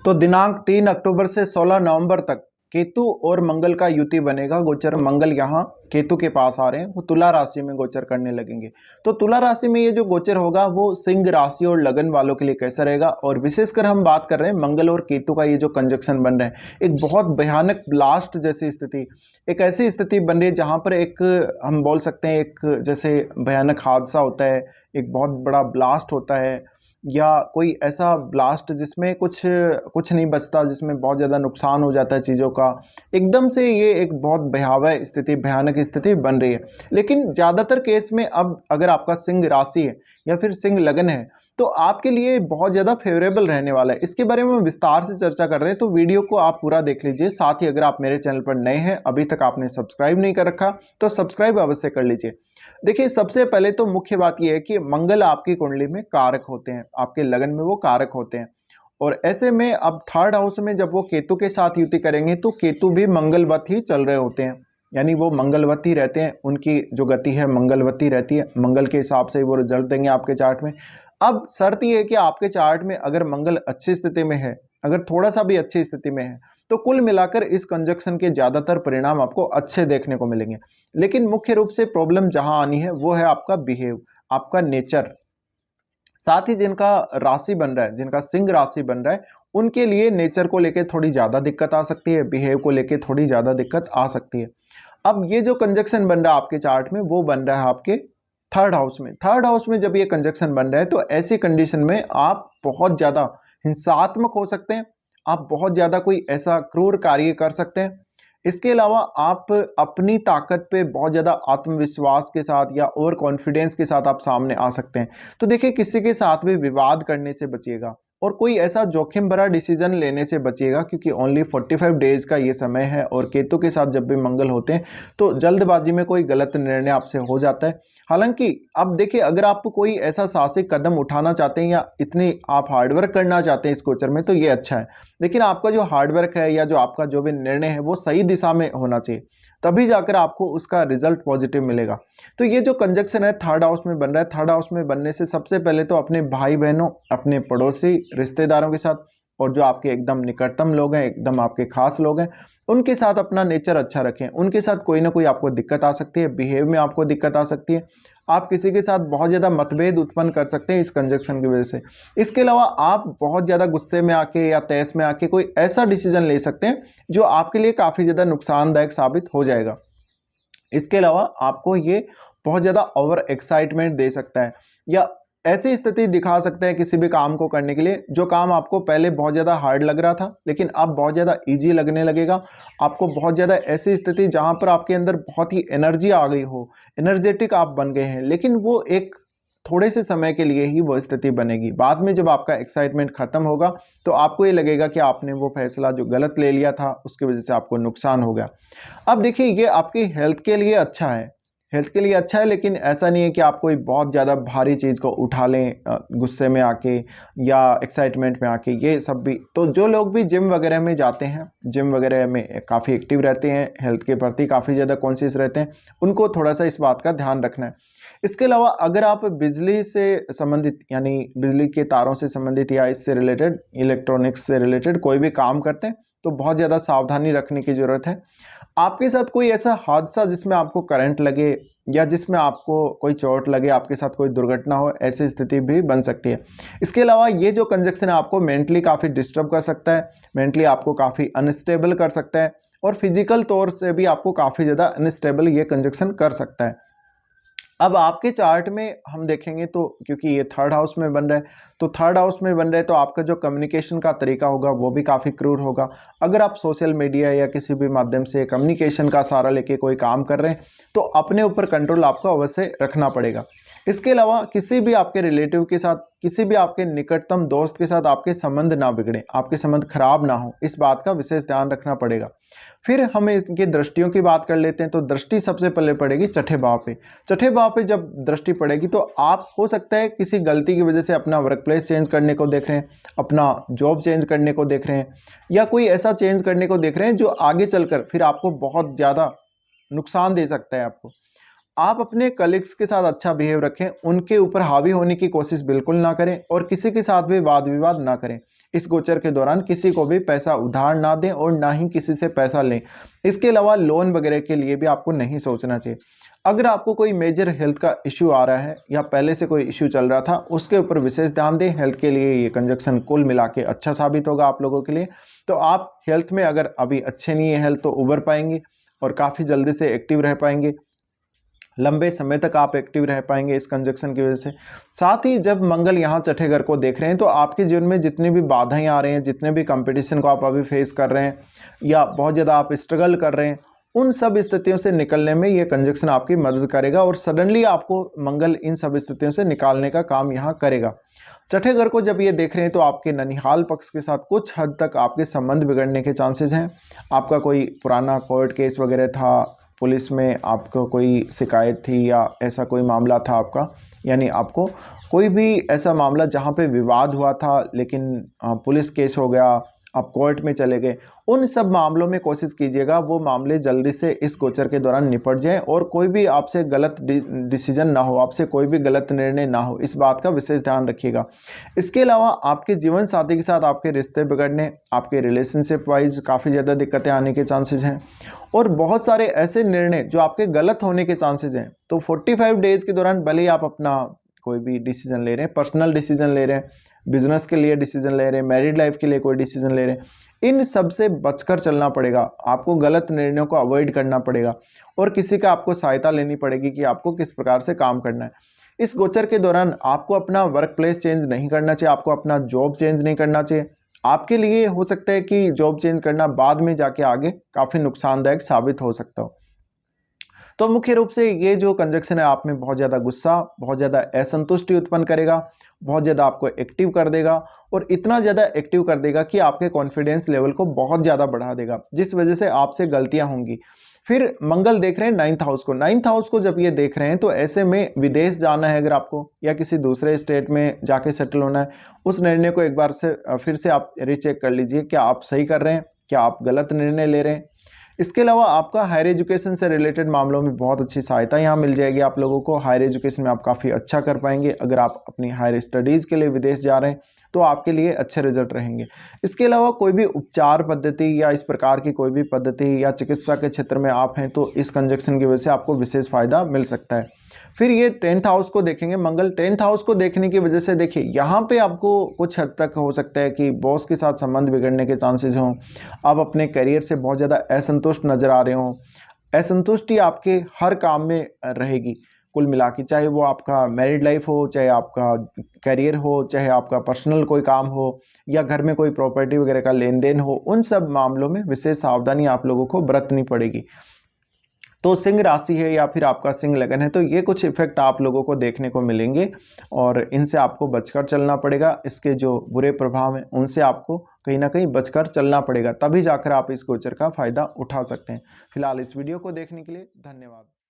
तो दिनांक 3 अक्टूबर से 16 नवंबर तक केतु और मंगल का युति बनेगा। गोचर मंगल यहाँ केतु के पास आ रहे हैं, वो तुला राशि में गोचर करने लगेंगे। तो तुला राशि में ये जो गोचर होगा वो सिंह राशि और लगन वालों के लिए कैसा रहेगा, और विशेषकर हम बात कर रहे हैं मंगल और केतु का ये जो कंजक्शन बन रहे हैं, एक बहुत भयानक ब्लास्ट जैसी स्थिति, एक ऐसी स्थिति बन रही है जहाँ पर एक हम बोल सकते हैं एक जैसे भयानक हादसा होता है, एक बहुत बड़ा ब्लास्ट होता है, या कोई ऐसा ब्लास्ट जिसमें कुछ कुछ नहीं बचता, जिसमें बहुत ज़्यादा नुकसान हो जाता है चीज़ों का। एकदम से ये एक बहुत भयावह स्थिति, भयानक स्थिति बन रही है। लेकिन ज़्यादातर केस में अब अगर आपका सिंह राशि है या फिर सिंह लगन है तो आपके लिए बहुत ज़्यादा फेवरेबल रहने वाला है। इसके बारे में हम विस्तार से चर्चा कर रहे हैं, तो वीडियो को आप पूरा देख लीजिए। साथ ही अगर आप मेरे चैनल पर नए हैं, अभी तक आपने सब्सक्राइब नहीं कर रखा तो सब्सक्राइब अवश्य कर लीजिए। देखिए, सबसे पहले तो मुख्य बात यह है कि मंगल आपकी कुंडली में कारक होते हैं, आपके लगन में वो कारक होते हैं, और ऐसे में अब थर्ड हाउस में जब वो केतु के साथ युति करेंगे तो केतु भी मंगलवत ही चल रहे होते हैं, यानी वो मंगलवती रहते हैं, उनकी जो गति है मंगलवती रहती है, मंगल के हिसाब से वो रिजल्ट देंगे आपके चार्ट में। अब शर्त यह है कि आपके चार्ट में अगर मंगल अच्छी स्थिति में है, अगर थोड़ा सा भी अच्छी स्थिति में है, तो कुल मिलाकर इस कंजक्शन के ज़्यादातर परिणाम आपको अच्छे देखने को मिलेंगे। लेकिन मुख्य रूप से प्रॉब्लम जहां आनी है वो है आपका बिहेव, आपका नेचर। साथ ही जिनका राशि बन रहा है, जिनका सिंह राशि बन रहा है, उनके लिए नेचर को लेकर थोड़ी ज़्यादा दिक्कत आ सकती है, बिहेव को लेकर थोड़ी ज़्यादा दिक्कत आ सकती है। अब ये जो कंजक्शन बन रहा है आपके चार्ट में वो बन रहा है आपके थर्ड हाउस में। थर्ड हाउस में जब ये कंजक्शन बन रहा है तो ऐसी कंडीशन में आप बहुत ज़्यादा हिंसात्मक हो सकते हैं, आप बहुत ज़्यादा कोई ऐसा क्रूर कार्य कर सकते हैं। इसके अलावा आप अपनी ताकत पे बहुत ज़्यादा आत्मविश्वास के साथ या ओवर कॉन्फिडेंस के साथ आप सामने आ सकते हैं। तो देखिए, किसी के साथ भी विवाद करने से बचिएगा और कोई ऐसा जोखिम भरा डिसीजन लेने से बचिएगा, क्योंकि ओनली 45 डेज का ये समय है और केतु के साथ जब भी मंगल होते हैं तो जल्दबाजी में कोई गलत निर्णय आपसे हो जाता है। हालांकि अब देखिए, अगर आप कोई ऐसा साहसिक कदम उठाना चाहते हैं या इतनी आप हार्डवर्क करना चाहते हैं इस गोचर में तो ये अच्छा है। लेकिन आपका जो हार्डवर्क है या जो आपका जो भी निर्णय है वो सही दिशा में होना चाहिए, तभी जाकर आपको उसका रिजल्ट पॉजिटिव मिलेगा। तो ये जो कंजक्शन है थर्ड हाउस में बन रहा है, थर्ड हाउस में बनने से सबसे पहले तो अपने भाई बहनों, अपने पड़ोसी रिश्तेदारों के साथ और जो आपके एकदम निकटतम लोग हैं, एकदम आपके खास लोग हैं, उनके साथ अपना नेचर अच्छा रखें। उनके साथ कोई ना कोई आपको दिक्कत आ सकती है, बिहेव में आपको दिक्कत आ सकती है, आप किसी के साथ बहुत ज़्यादा मतभेद उत्पन्न कर सकते हैं इस कंजक्शन की वजह से। इसके अलावा आप बहुत ज़्यादा गुस्से में आके या तैस में आके कोई ऐसा डिसीजन ले सकते हैं जो आपके लिए काफ़ी ज़्यादा नुकसानदायक साबित हो जाएगा। इसके अलावा आपको ये बहुत ज़्यादा ओवर एक्साइटमेंट दे सकता है या ऐसी स्थिति दिखा सकता है किसी भी काम को करने के लिए, जो काम आपको पहले बहुत ज़्यादा हार्ड लग रहा था लेकिन अब बहुत ज़्यादा इजी लगने लगेगा। आपको बहुत ज़्यादा ऐसी स्थिति जहां पर आपके अंदर बहुत ही एनर्जी आ गई हो, एनर्जेटिक आप बन गए हैं, लेकिन वो एक थोड़े से समय के लिए ही वो स्थिति बनेगी। बाद में जब आपका एक्साइटमेंट खत्म होगा तो आपको ये लगेगा कि आपने वो फैसला जो गलत ले लिया था उसकी वजह से आपको नुकसान हो गया। अब देखिए, ये आपकी हेल्थ के लिए अच्छा है, हेल्थ के लिए अच्छा है, लेकिन ऐसा नहीं है कि आप कोई बहुत ज़्यादा भारी चीज़ को उठा लें गुस्से में आके या एक्साइटमेंट में आके। ये सब भी तो जो लोग भी जिम वगैरह में जाते हैं, जिम वगैरह में काफ़ी एक्टिव रहते हैं, हेल्थ के प्रति काफ़ी ज़्यादा कॉन्शियस रहते हैं, उनको थोड़ा सा इस बात का ध्यान रखना है। इसके अलावा अगर आप बिजली से संबंधित, यानी बिजली के तारों से संबंधित या इससे रिलेटेड, इलेक्ट्रॉनिक्स से रिलेटेड कोई भी काम करते हैं तो बहुत ज़्यादा सावधानी रखने की ज़रूरत है। आपके साथ कोई ऐसा हादसा जिसमें आपको करंट लगे या जिसमें आपको कोई चोट लगे, आपके साथ कोई दुर्घटना हो, ऐसी स्थिति भी बन सकती है। इसके अलावा ये जो कंजक्शन है आपको मेंटली काफ़ी डिस्टर्ब कर सकता है, मेंटली आपको काफ़ी अनस्टेबल कर सकता है और फिजिकल तौर से भी आपको काफ़ी ज़्यादा अनस्टेबल ये कंजक्शन कर सकता है। अब आपके चार्ट में हम देखेंगे तो क्योंकि ये थर्ड हाउस में बन रहा है, तो थर्ड हाउस में बन रहा है तो आपका जो कम्युनिकेशन का तरीका होगा वो भी काफ़ी क्रूर होगा। अगर आप सोशल मीडिया या किसी भी माध्यम से कम्युनिकेशन का सहारा लेके कोई काम कर रहे हैं तो अपने ऊपर कंट्रोल आपको अवश्य रखना पड़ेगा। इसके अलावा किसी भी आपके रिलेटिव के साथ, किसी भी आपके निकटतम दोस्त के साथ आपके संबंध ना बिगड़े, आपके संबंध खराब ना हो, इस बात का विशेष ध्यान रखना पड़ेगा। फिर हम इनकी दृष्टियों की बात कर लेते हैं, तो दृष्टि सबसे पहले पड़ेगी छठे भाव पे। छठे भाव पे जब दृष्टि पड़ेगी तो आप हो सकता है किसी गलती की वजह से अपना वर्क प्लेस चेंज करने को देख रहे हैं, अपना जॉब चेंज करने को देख रहे हैं, या कोई ऐसा चेंज करने को देख रहे हैं जो आगे चलकर फिर आपको बहुत ज़्यादा नुकसान दे सकता है आपको। आप अपने कलीग्स के साथ अच्छा बिहेव रखें, उनके ऊपर हावी होने की कोशिश बिल्कुल ना करें और किसी के साथ भी वाद विवाद ना करें। इस गोचर के दौरान किसी को भी पैसा उधार ना दें और ना ही किसी से पैसा लें। इसके अलावा लोन वगैरह के लिए भी आपको नहीं सोचना चाहिए। अगर आपको कोई मेजर हेल्थ का इश्यू आ रहा है या पहले से कोई इश्यू चल रहा था, उसके ऊपर विशेष ध्यान दें। हेल्थ के लिए ये कंजक्शन कुल मिला के अच्छा साबित होगा आप लोगों के लिए। तो आप हेल्थ में अगर अभी अच्छे नहीं है हेल्थ, तो उबर पाएंगे और काफ़ी जल्दी से एक्टिव रह पाएंगे, लंबे समय तक आप एक्टिव रह पाएंगे इस कंजक्शन की वजह से। साथ ही जब मंगल यहाँ छठे घर को देख रहे हैं, तो आपके जीवन में जितनी भी बाधाएं आ रही हैं, जितने भी कंपटीशन को आप अभी फेस कर रहे हैं या बहुत ज़्यादा आप स्ट्रगल कर रहे हैं, उन सब स्थितियों से निकलने में ये कंजक्शन आपकी मदद करेगा और सडनली आपको मंगल इन सब स्थितियों से निकालने का काम यहाँ करेगा। छठे घर को जब ये देख रहे हैं, तो आपके ननिहाल पक्ष के साथ कुछ हद तक आपके संबंध बिगड़ने के चांसेस हैं। आपका कोई पुराना कोर्ट केस वगैरह था, पुलिस में आपको कोई शिकायत थी या ऐसा कोई मामला था आपका, यानी आपको कोई भी ऐसा मामला जहाँ पे विवाद हुआ था लेकिन पुलिस केस हो गया, आप कोर्ट में चले गए, उन सब मामलों में कोशिश कीजिएगा वो मामले जल्दी से इस गोचर के दौरान निपट जाएं और कोई भी आपसे गलत डिसीजन ना हो, आपसे कोई भी गलत निर्णय ना हो, इस बात का विशेष ध्यान रखिएगा। इसके अलावा आपके जीवन साथी के साथ आपके रिश्ते बिगड़ने, आपके रिलेशनशिप वाइज काफ़ी ज़्यादा दिक्कतें आने के चांसेस हैं और बहुत सारे ऐसे निर्णय जो आपके गलत होने के चांसेस हैं। तो 45 डेज के दौरान भले ही आप अपना कोई भी डिसीजन ले रहे हैं, पर्सनल डिसीजन ले रहे हैं, बिजनेस के लिए डिसीजन ले रहे हैं, मैरिड लाइफ के लिए कोई डिसीजन ले रहे हैं, इन सब से बचकर चलना पड़ेगा। आपको गलत निर्णयों को अवॉइड करना पड़ेगा और किसी का आपको सहायता लेनी पड़ेगी कि आपको किस प्रकार से काम करना है। इस गोचर के दौरान आपको अपना वर्क प्लेस चेंज नहीं करना चाहिए, आपको अपना जॉब चेंज नहीं करना चाहिए। आपके लिए हो सकता है कि जॉब चेंज करना बाद में जाके आगे काफ़ी नुकसानदायक साबित हो सकता हो। तो मुख्य रूप से ये जो कंजक्शन है आप में बहुत ज़्यादा गुस्सा, बहुत ज़्यादा असंतुष्टि उत्पन्न करेगा, बहुत ज़्यादा आपको एक्टिव कर देगा और इतना ज़्यादा एक्टिव कर देगा कि आपके कॉन्फिडेंस लेवल को बहुत ज़्यादा बढ़ा देगा, जिस वजह से आपसे गलतियां होंगी। फिर मंगल देख रहे हैं 9th हाउस को, 9th हाउस को जब ये देख रहे हैं, तो ऐसे में विदेश जाना है अगर आपको या किसी दूसरे स्टेट में जाके सेटल होना है, उस निर्णय को एक बार से फिर से आप रीचेक कर लीजिए, क्या आप सही कर रहे हैं, क्या आप गलत निर्णय ले रहे हैं। इसके अलावा आपका हायर एजुकेशन से रिलेटेड मामलों में बहुत अच्छी सहायता यहाँ मिल जाएगी आप लोगों को। हायर एजुकेशन में आप काफ़ी अच्छा कर पाएंगे। अगर आप अपनी हायर स्टडीज़ के लिए विदेश जा रहे हैं तो आपके लिए अच्छे रिजल्ट रहेंगे। इसके अलावा कोई भी उपचार पद्धति या इस प्रकार की कोई भी पद्धति या चिकित्सा के क्षेत्र में आप हैं, तो इस कंजक्शन की वजह से आपको विशेष फायदा मिल सकता है। फिर ये 10th हाउस को देखेंगे मंगल। 10th हाउस को देखने की वजह से देखिए यहाँ पे आपको कुछ हद तक हो सकता है कि बॉस के साथ संबंध बिगड़ने के चांसेस हों, आप अपने करियर से बहुत ज़्यादा असंतुष्ट नज़र आ रहे हों। असंतुष्टि आपके हर काम में रहेगी कुल मिला के, चाहे वो आपका मैरिड लाइफ हो, चाहे आपका करियर हो, चाहे आपका पर्सनल कोई काम हो या घर में कोई प्रॉपर्टी वगैरह का लेन देन हो, उन सब मामलों में विशेष सावधानी आप लोगों को बरतनी पड़ेगी। तो सिंह राशि है या फिर आपका सिंह लगन है, तो ये कुछ इफेक्ट आप लोगों को देखने को मिलेंगे और इनसे आपको बचकर चलना पड़ेगा। इसके जो बुरे प्रभाव हैं उनसे आपको कहीं ना कहीं बचकर चलना पड़ेगा, तभी जाकर आप इस गोचर का फायदा उठा सकते हैं। फिलहाल इस वीडियो को देखने के लिए धन्यवाद।